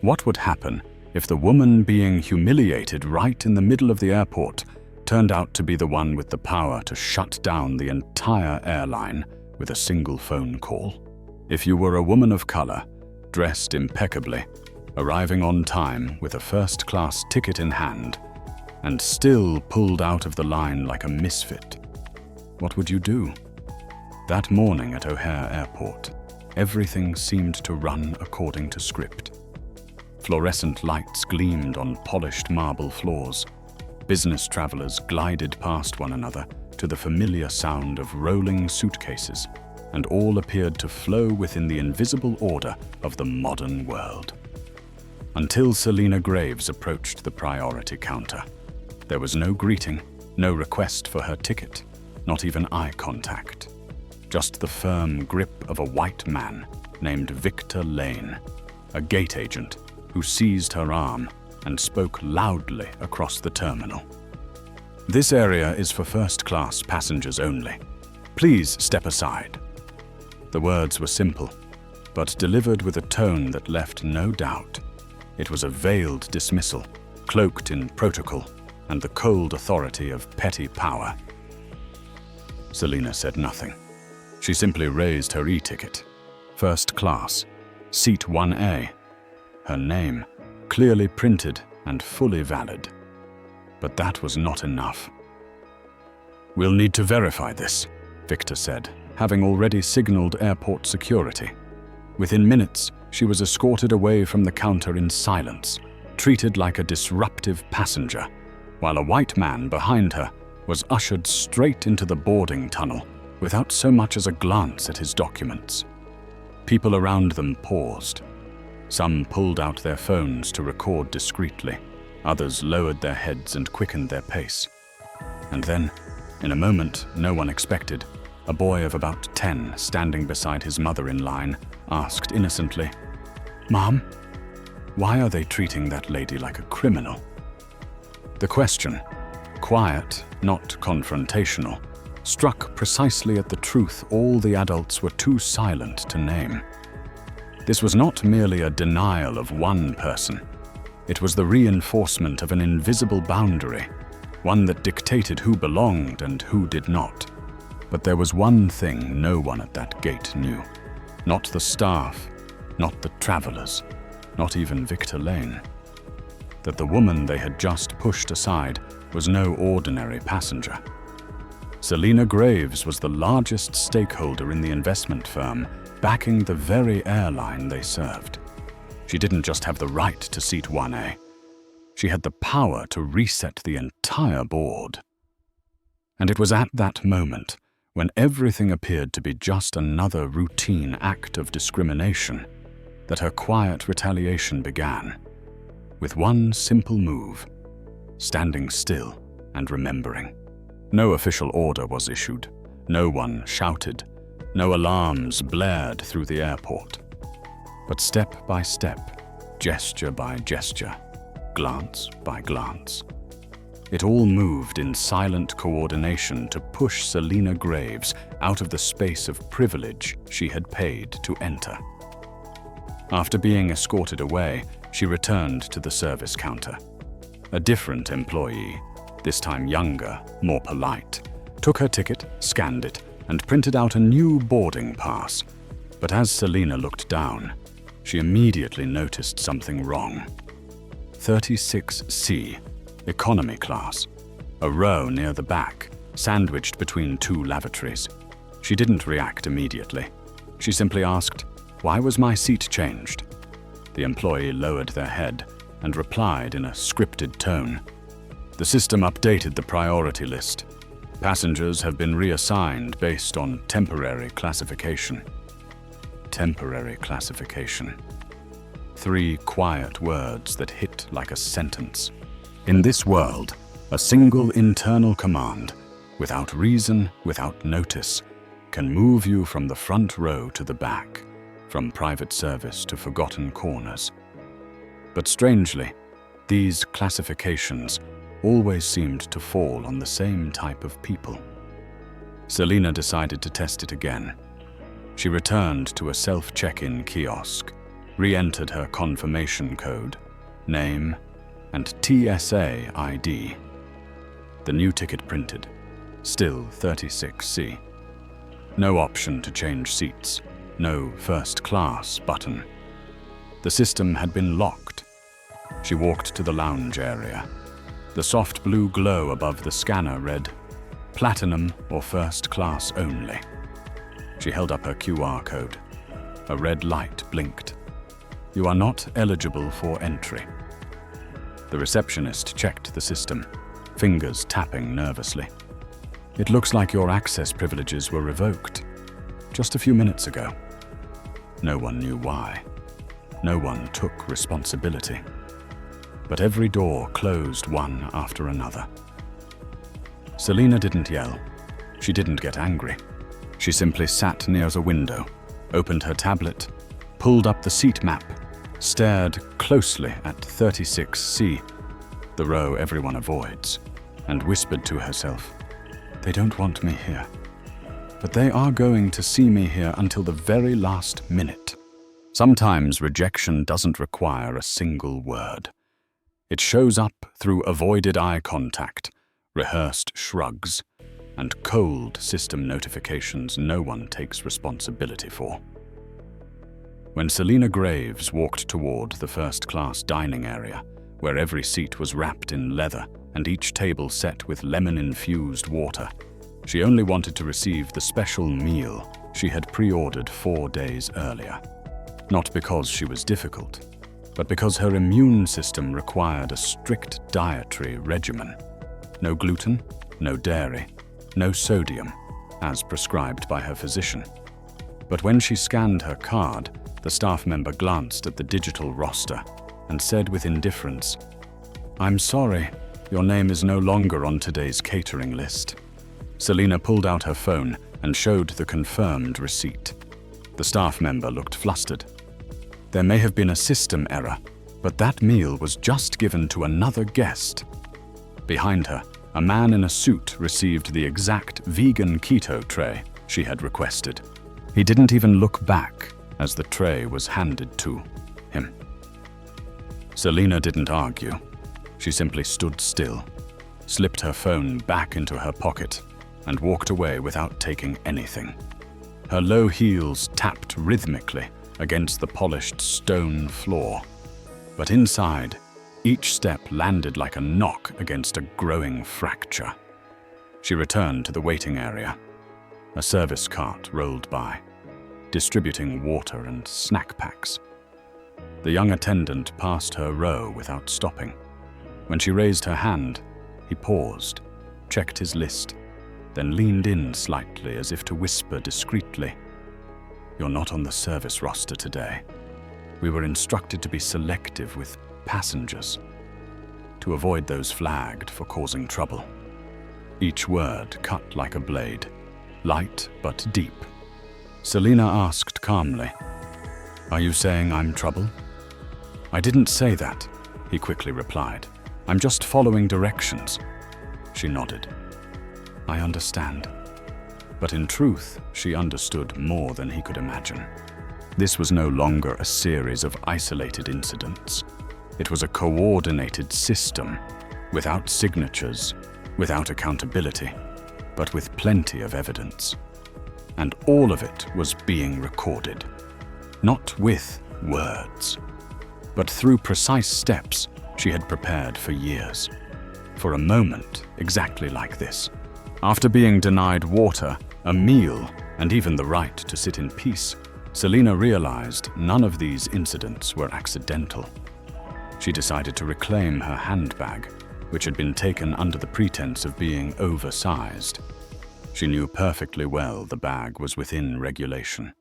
What would happen if the woman being humiliated right in the middle of the airport turned out to be the one with the power to shut down the entire airline with a single phone call? If you were a woman of color, dressed impeccably, arriving on time with a first-class ticket in hand, and still pulled out of the line like a misfit, what would you do? That morning at O'Hare Airport, everything seemed to run according to script. Fluorescent lights gleamed on polished marble floors. Business travelers glided past one another to the familiar sound of rolling suitcases, and all appeared to flow within the invisible order of the modern world. Until Selina Graves approached the priority counter. There was no greeting, no request for her ticket, not even eye contact. Just the firm grip of a white man named Victor Lane, a gate agent who seized her arm and spoke loudly across the terminal. "This area is for first-class passengers only. Please step aside." The words were simple, but delivered with a tone that left no doubt. It was a veiled dismissal, cloaked in protocol and the cold authority of petty power. Selina said nothing. She simply raised her e-ticket. First class, seat 1A. Her name, clearly printed and fully valid. But that was not enough. "We'll need to verify this," Victor said, having already signaled airport security. Within minutes, she was escorted away from the counter in silence, treated like a disruptive passenger, while a white man behind her was ushered straight into the boarding tunnel without so much as a glance at his documents. People around them paused. Some pulled out their phones to record discreetly. Others lowered their heads and quickened their pace. And then, in a moment no one expected, a boy of about 10, standing beside his mother in line, asked innocently, "Mom, why are they treating that lady like a criminal?" The question, quiet, not confrontational, struck precisely at the truth all the adults were too silent to name. This was not merely a denial of one person. It was the reinforcement of an invisible boundary, one that dictated who belonged and who did not. But there was one thing no one at that gate knew. Not the staff, not the travelers, not even Victor Lane. That the woman they had just pushed aside was no ordinary passenger. Selina Graves was the largest stakeholder in the investment firm, backing the very airline they served. She didn't just have the right to seat 1A. She had the power to reset the entire board. And it was at that moment, when everything appeared to be just another routine act of discrimination, that her quiet retaliation began. With one simple move, standing still and remembering. No official order was issued. No one shouted. No alarms blared through the airport. But step by step, gesture by gesture, glance by glance, it all moved in silent coordination to push Selina Graves out of the space of privilege she had paid to enter. After being escorted away, she returned to the service counter. A different employee, this time younger, more polite, took her ticket, scanned it, and printed out a new boarding pass. But as Selina looked down, she immediately noticed something wrong. 36C, economy class, a row near the back, sandwiched between two lavatories. She didn't react immediately. She simply asked, "Why was my seat changed?" The employee lowered their head and replied in a scripted tone, "The system updated the priority list. Passengers have been reassigned based on temporary classification." Temporary classification. 3 quiet words that hit like a sentence. In this world, a single internal command, without reason, without notice, can move you from the front row to the back, from private service to forgotten corners. But strangely, these classifications always seemed to fall on the same type of people. Selina decided to test it again. She returned to a self-check-in kiosk, re-entered her confirmation code, name, and TSA ID. The new ticket printed, still 36C. No option to change seats, no first class button. The system had been locked. She walked to the lounge area. The soft blue glow above the scanner read, Platinum or first class only. She held up her QR code. A red light blinked. You are not eligible for entry. The receptionist checked the system, fingers tapping nervously. It looks like your access privileges were revoked just a few minutes ago. No one knew why. No one took responsibility. But every door closed one after another. Selina didn't yell. She didn't get angry. She simply sat near the window, opened her tablet, pulled up the seat map, stared closely at 36C, the row everyone avoids, and whispered to herself, they don't want me here. But they are going to see me here until the very last minute. Sometimes rejection doesn't require a single word. It shows up through avoided eye contact, rehearsed shrugs, and cold system notifications no one takes responsibility for. When Selina Graves walked toward the first-class dining area, where every seat was wrapped in leather and each table set with lemon-infused water, she only wanted to receive the special meal she had pre-ordered 4 days earlier. Not because she was difficult, but because her immune system required a strict dietary regimen. No gluten, no dairy, no sodium, as prescribed by her physician. But when she scanned her card, the staff member glanced at the digital roster and said with indifference, I'm sorry, your name is no longer on today's catering list. Selina pulled out her phone and showed the confirmed receipt. The staff member looked flustered. There may have been a system error, but that meal was just given to another guest. Behind her, a man in a suit received the exact vegan keto tray she had requested. He didn't even look back as the tray was handed to him. Selina didn't argue. She simply stood still, slipped her phone back into her pocket, and walked away without taking anything. Her low heels tapped rhythmically against the polished stone floor, but inside, each step landed like a knock against a growing fracture. She returned to the waiting area. A service cart rolled by, distributing water and snack packs. The young attendant passed her row without stopping. When she raised her hand, he paused, checked his list, then leaned in slightly as if to whisper discreetly, You're not on the service roster today. We were instructed to be selective with passengers, to avoid those flagged for causing trouble. Each word cut like a blade, light but deep. Selina asked calmly, Are you saying I'm trouble? I didn't say that, he quickly replied. I'm just following directions. She nodded. I understand. But in truth, she understood more than he could imagine. This was no longer a series of isolated incidents. It was a coordinated system, without signatures, without accountability, but with plenty of evidence. And all of it was being recorded, not with words, but through precise steps she had prepared for years. For a moment exactly like this. After being denied water, a meal, and even the right to sit in peace, Selina realized none of these incidents were accidental. She decided to reclaim her handbag, which had been taken under the pretense of being oversized. She knew perfectly well the bag was within regulation.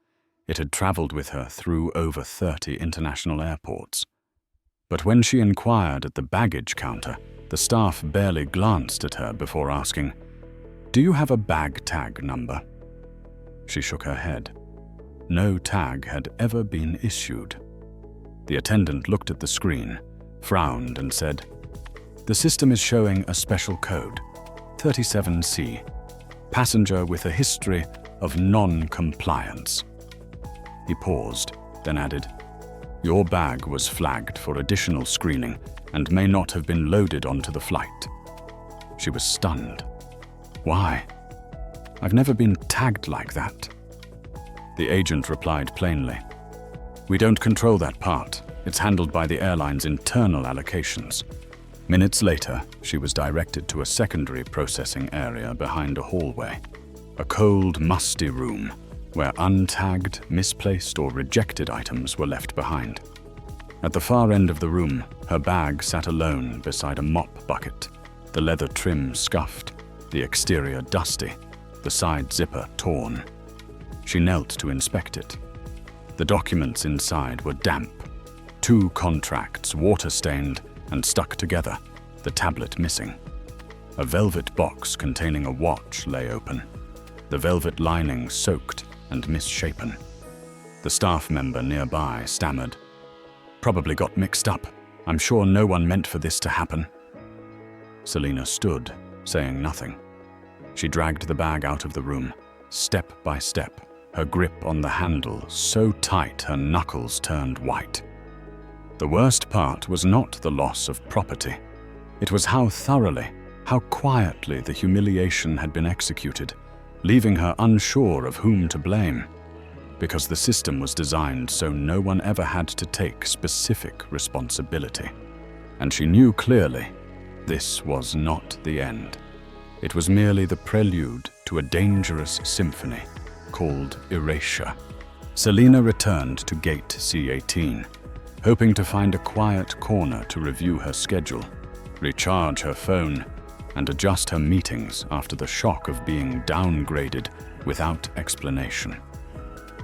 It had traveled with her through over 30 international airports. But when she inquired at the baggage counter, the staff barely glanced at her before asking, Do you have a bag tag number? She shook her head. No tag had ever been issued. The attendant looked at the screen, frowned and said, The system is showing a special code, 37C, passenger with a history of non-compliance. He paused, then added, Your bag was flagged for additional screening and may not have been loaded onto the flight. She was stunned. Why? I've never been tagged like that. The agent replied plainly, "We don't control that part. It's handled by the airline's internal allocations." Minutes later, she was directed to a secondary processing area behind a hallway, a cold, musty room where untagged, misplaced, or rejected items were left behind. At the far end of the room, her bag sat alone beside a mop bucket, the leather trim scuffed, the exterior dusty, the side zipper torn. She knelt to inspect it. The documents inside were damp. 2 contracts, water-stained and stuck together, the tablet missing. A velvet box containing a watch lay open, the velvet lining soaked and misshapen. The staff member nearby stammered, "Probably got mixed up. I'm sure no one meant for this to happen." Selina stood, saying nothing. She dragged the bag out of the room, step by step, her grip on the handle so tight her knuckles turned white. The worst part was not the loss of property. It was how thoroughly, how quietly the humiliation had been executed, leaving her unsure of whom to blame, because the system was designed so no one ever had to take specific responsibility. And she knew clearly this was not the end. It was merely the prelude to a dangerous symphony called erasure. Selina returned to Gate C-18, hoping to find a quiet corner to review her schedule, recharge her phone, and adjust her meetings after the shock of being downgraded without explanation.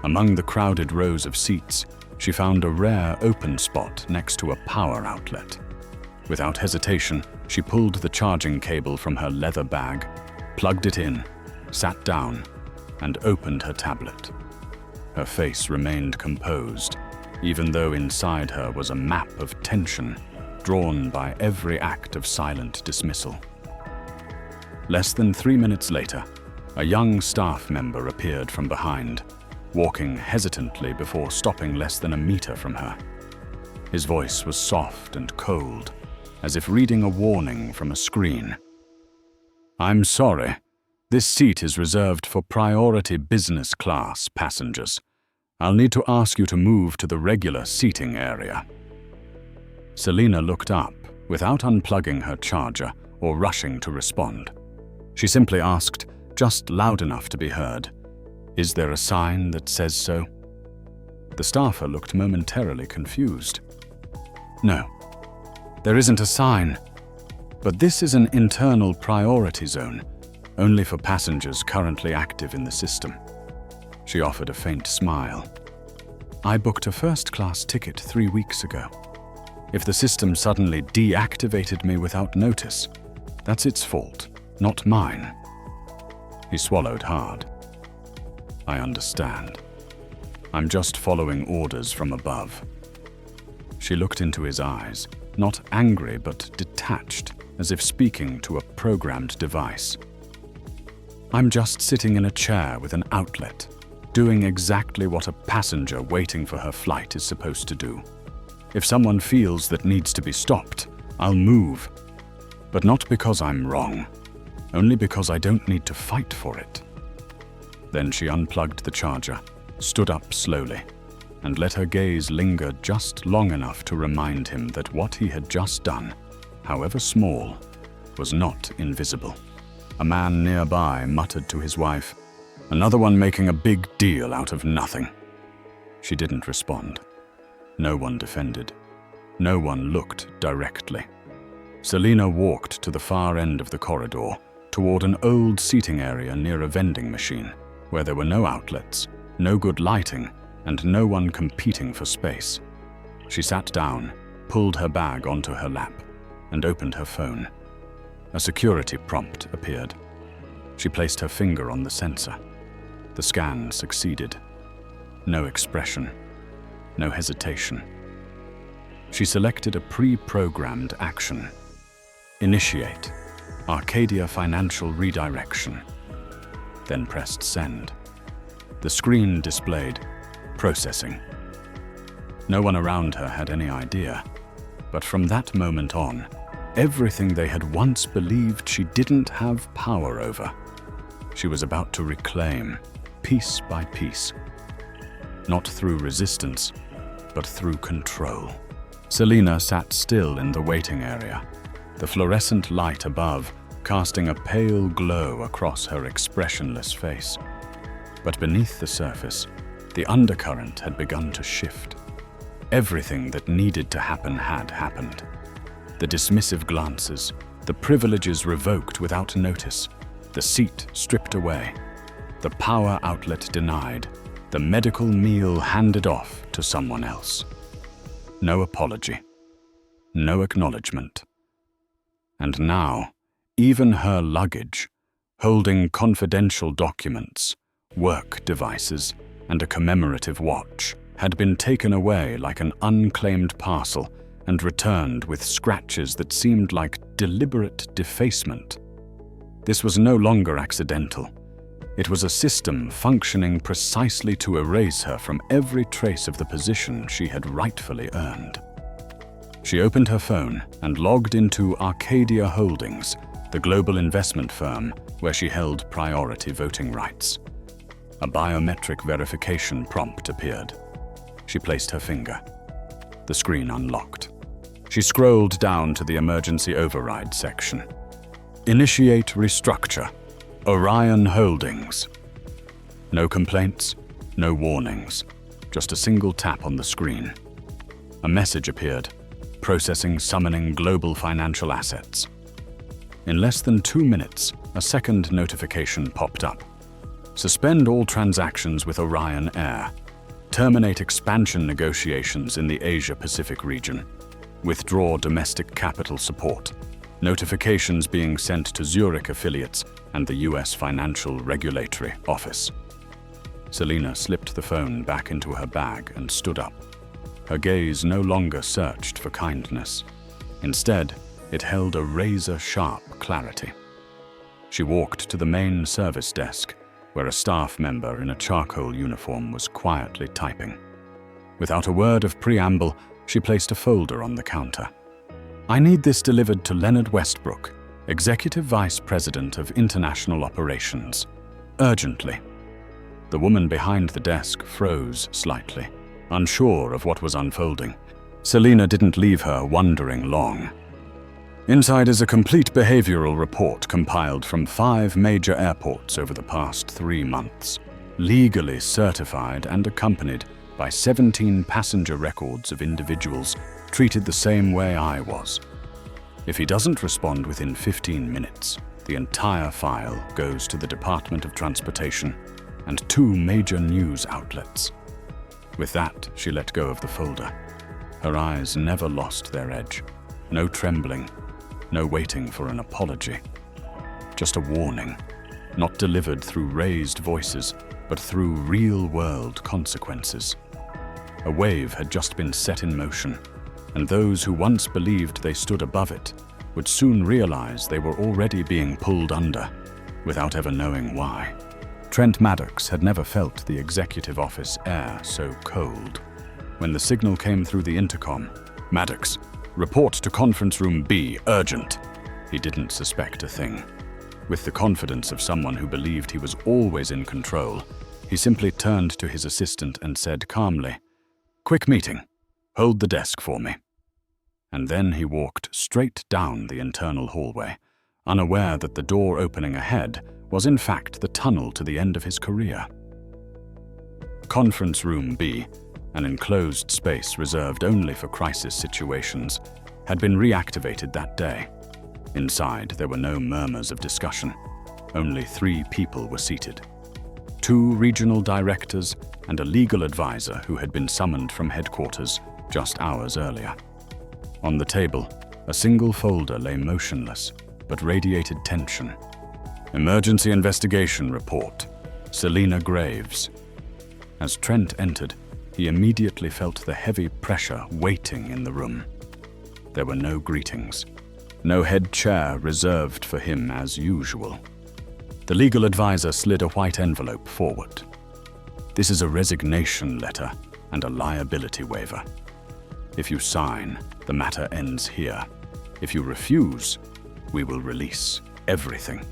Among the crowded rows of seats, she found a rare open spot next to a power outlet. Without hesitation, she pulled the charging cable from her leather bag, plugged it in, sat down, and opened her tablet. Her face remained composed, even though inside her was a map of tension drawn by every act of silent dismissal. Less than 3 minutes later, a young staff member appeared from behind, walking hesitantly before stopping less than a meter from her. His voice was soft and cold, as if reading a warning from a screen. "I'm sorry. This seat is reserved for priority business class passengers. I'll need to ask you to move to the regular seating area." Selina looked up without unplugging her charger or rushing to respond. She simply asked, just loud enough to be heard, "Is there a sign that says so?" The staffer looked momentarily confused. "No, there isn't a sign, but this is an internal priority zone, only for passengers currently active in the system." She offered a faint smile. "I booked a first-class ticket 3 weeks ago. If the system suddenly deactivated me without notice, that's its fault, not mine." He swallowed hard. "I understand. I'm just following orders from above." She looked into his eyes, not angry but detached, as if speaking to a programmed device. "I'm just sitting in a chair with an outlet, doing exactly what a passenger waiting for her flight is supposed to do. If someone feels that needs to be stopped, I'll move. But not because I'm wrong, only because I don't need to fight for it." Then she unplugged the charger, stood up slowly, and let her gaze linger just long enough to remind him that what he had just done, however small, was not invisible. A man nearby muttered to his wife, "Another one making a big deal out of nothing." She didn't respond. No one defended. No one looked directly. Selina walked to the far end of the corridor, toward an old seating area near a vending machine, where there were no outlets, no good lighting, and no one competing for space. She sat down, pulled her bag onto her lap, and opened her phone. A security prompt appeared. She placed her finger on the sensor. The scan succeeded. No expression, no hesitation. She selected a pre-programmed action. Initiate Arcadia Financial Redirection. Then pressed send. The screen displayed processing. No one around her had any idea, but from that moment on, everything they had once believed she didn't have power over, she was about to reclaim, piece by piece. Not through resistance, but through control. Selina sat still in the waiting area, the fluorescent light above casting a pale glow across her expressionless face. But beneath the surface, the undercurrent had begun to shift. Everything that needed to happen had happened. The dismissive glances, the privileges revoked without notice, the seat stripped away, the power outlet denied, the medical meal handed off to someone else. No apology, no acknowledgement. And now, even her luggage, holding confidential documents, work devices, and a commemorative watch, had been taken away like an unclaimed parcel and returned with scratches that seemed like deliberate defacement. This was no longer accidental. It was a system functioning precisely to erase her from every trace of the position she had rightfully earned. She opened her phone and logged into Arcadia Holdings, the global investment firm where she held priority voting rights. A biometric verification prompt appeared. She placed her finger. The screen unlocked. She scrolled down to the emergency override section. Initiate restructure. Orion Holdings. No complaints, no warnings, just a single tap on the screen. A message appeared, processing summoning global financial assets. In less than 2 minutes, a second notification popped up. Suspend all transactions with Orion Air. Terminate expansion negotiations in the Asia-Pacific region. Withdraw domestic capital support. Notifications being sent to Zurich affiliates and the US Financial Regulatory Office. Selina slipped the phone back into her bag and stood up. Her gaze no longer searched for kindness. Instead, it held a razor-sharp clarity. She walked to the main service desk, where a staff member in a charcoal uniform was quietly typing. Without a word of preamble, she placed a folder on the counter. I need this delivered to Leonard Westbrook, Executive Vice President of International Operations. Urgently. The woman behind the desk froze slightly, unsure of what was unfolding. Selina didn't leave her wondering long. Inside is a complete behavioral report compiled from 5 major airports over the past 3 months, legally certified and accompanied by 17 passenger records of individuals treated the same way I was. If he doesn't respond within 15 minutes, the entire file goes to the Department of Transportation and 2 major news outlets. With that, she let go of the folder. Her eyes never lost their edge. No trembling, no waiting for an apology. Just a warning, not delivered through raised voices, but through real-world consequences. A wave had just been set in motion, and those who once believed they stood above it would soon realize they were already being pulled under, without ever knowing why. Trent Maddox had never felt the executive office air so cold. When the signal came through the intercom, Maddox, report to conference room B, urgent. He didn't suspect a thing. With the confidence of someone who believed he was always in control, he simply turned to his assistant and said calmly, "Quick meeting. Hold the desk for me." And then he walked straight down the internal hallway, unaware that the door opening ahead was in fact the tunnel to the end of his career. Conference room B, an enclosed space reserved only for crisis situations, had been reactivated that day. Inside, there were no murmurs of discussion. Only 3 people were seated. 2 regional directors and a legal advisor who had been summoned from headquarters just hours earlier. On the table, a single folder lay motionless, but radiated tension. Emergency Investigation Report, Selina Graves. As Trent entered, he immediately felt the heavy pressure waiting in the room. There were no greetings, no head chair reserved for him as usual. The legal advisor slid a white envelope forward. "This is a resignation letter," and a liability waiver. If you sign, the matter ends here. If you refuse, we will release everything."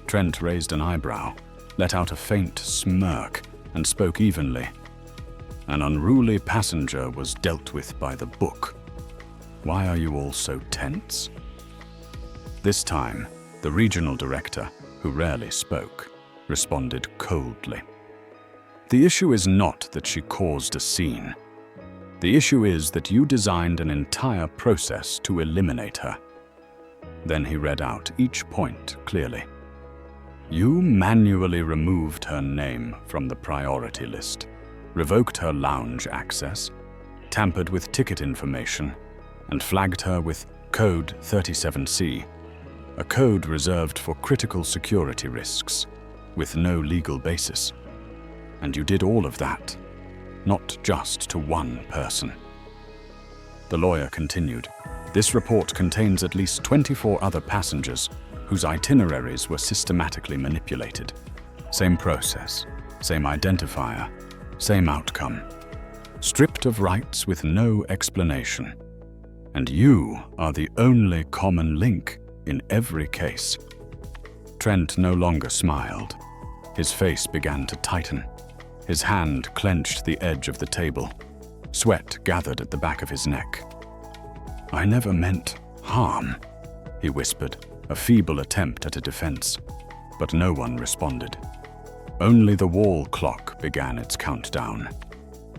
Trent raised an eyebrow, let out a faint smirk, and spoke evenly. "An unruly passenger was dealt with by the book. Why are you all so tense?" This time, the regional director, who rarely spoke, responded coldly. "The issue is not that she caused a scene. The issue is that you designed an entire process to eliminate her." Then he read out each point clearly. "You manually removed her name from the priority list, revoked her lounge access, tampered with ticket information, and flagged her with Code 37C, a code reserved for critical security risks, with no legal basis. And you did all of that, not just to one person." The lawyer continued, "This report contains at least 24 other passengers whose itineraries were systematically manipulated. Same process, same identifier, same outcome. Stripped of rights with no explanation. And you are the only common link in every case." Trent no longer smiled. His face began to tighten. His hand clenched the edge of the table. Sweat gathered at the back of his neck. "I never meant harm," he whispered, a feeble attempt at a defense, but no one responded. Only the wall clock began its countdown.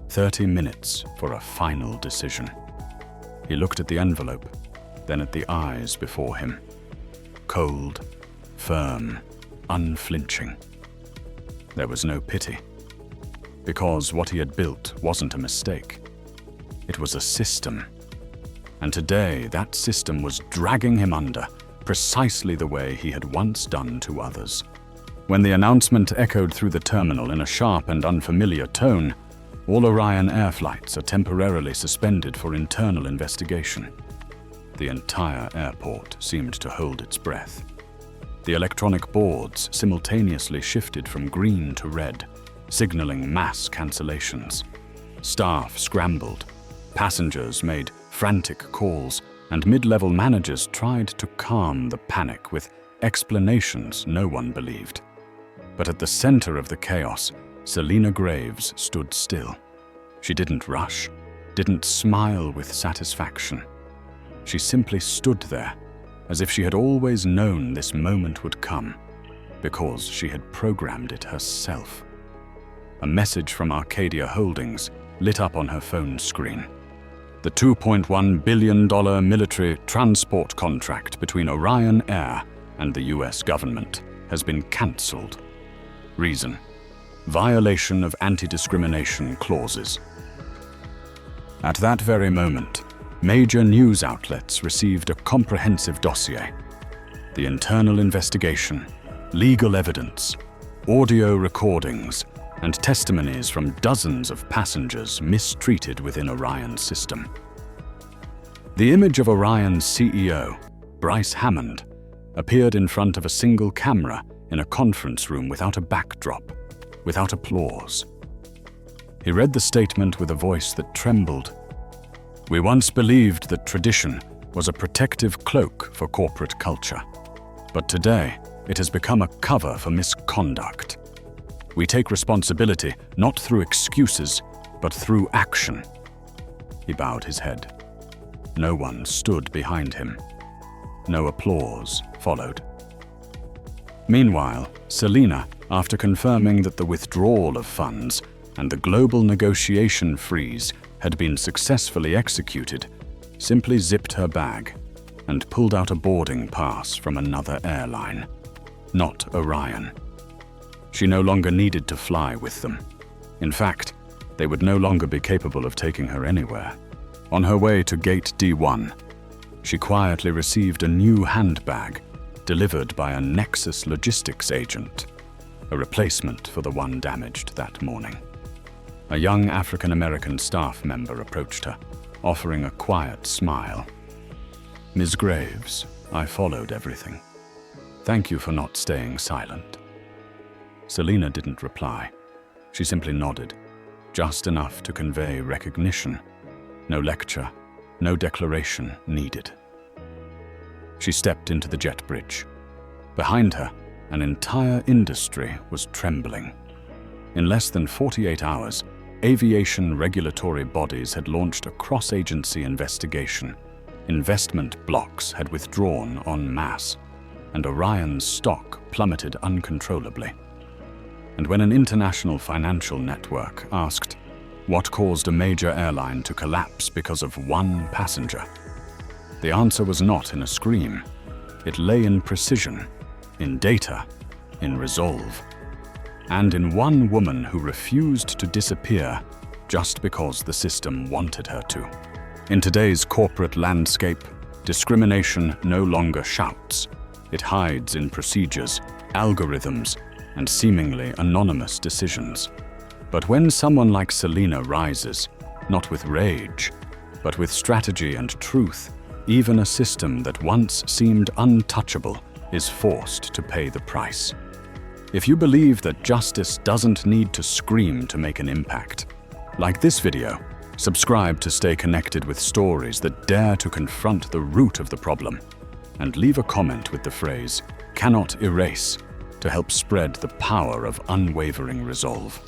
30 minutes for a final decision. He looked at the envelope, then at the eyes before him. Cold, firm, unflinching. There was no pity, because what he had built wasn't a mistake. It was a system. And today, that system was dragging him under, precisely the way he had once done to others. When the announcement echoed through the terminal in a sharp and unfamiliar tone, all Orion air flights are temporarily suspended for internal investigation. The entire airport seemed to hold its breath. The electronic boards simultaneously shifted from green to red, signaling mass cancellations. Staff scrambled, passengers made frantic calls, and mid-level managers tried to calm the panic with explanations no one believed. But at the center of the chaos, Selena Graves stood still. She didn't rush, didn't smile with satisfaction. She simply stood there, as if she had always known this moment would come, because she had programmed it herself. A message from Arcadia Holdings lit up on her phone screen. The $2.1 billion military transport contract between Orion Air and the US government has been cancelled. Reason: violation of anti-discrimination clauses. At that very moment, major news outlets received a comprehensive dossier. The internal investigation, legal evidence, audio recordings, and testimonies from dozens of passengers mistreated within Orion's system. The image of Orion's CEO, Bryce Hammond, appeared in front of a single camera in a conference room without a backdrop, without applause. He read the statement with a voice that trembled. "We once believed that tradition was a protective cloak for corporate culture, but today it has become a cover for misconduct. We take responsibility not through excuses, but through action." He bowed his head. No one stood behind him. No applause followed. Meanwhile, Selena, after confirming that the withdrawal of funds and the global negotiation freeze had been successfully executed, simply zipped her bag and pulled out a boarding pass from another airline, not Orion. She no longer needed to fly with them. In fact, they would no longer be capable of taking her anywhere. On her way to Gate D1, she quietly received a new handbag delivered by a Nexus logistics agent, a replacement for the one damaged that morning. A young African-American staff member approached her, offering a quiet smile. "Ms. Graves, I followed everything. Thank you for not staying silent." Selena didn't reply. She simply nodded. just enough to convey recognition. No lecture, no declaration needed. She stepped into the jet bridge. Behind her, an entire industry was trembling. In less than 48 hours, aviation regulatory bodies had launched a cross-agency investigation. Investment blocks had withdrawn en masse, and Orion's stock plummeted uncontrollably. And when an international financial network asked what caused a major airline to collapse because of one passenger, the answer was not in a scream. It lay in precision, in data, in resolve, and in one woman who refused to disappear just because the system wanted her to. In today's corporate landscape, discrimination no longer shouts. It hides in procedures, algorithms, and seemingly anonymous decisions. But when someone like Selena rises, not with rage, but with strategy and truth, even a system that once seemed untouchable is forced to pay the price. If you believe that justice doesn't need to scream to make an impact, like this video, subscribe to stay connected with stories that dare to confront the root of the problem, and leave a comment with the phrase, "cannot erase," to help spread the power of unwavering resolve.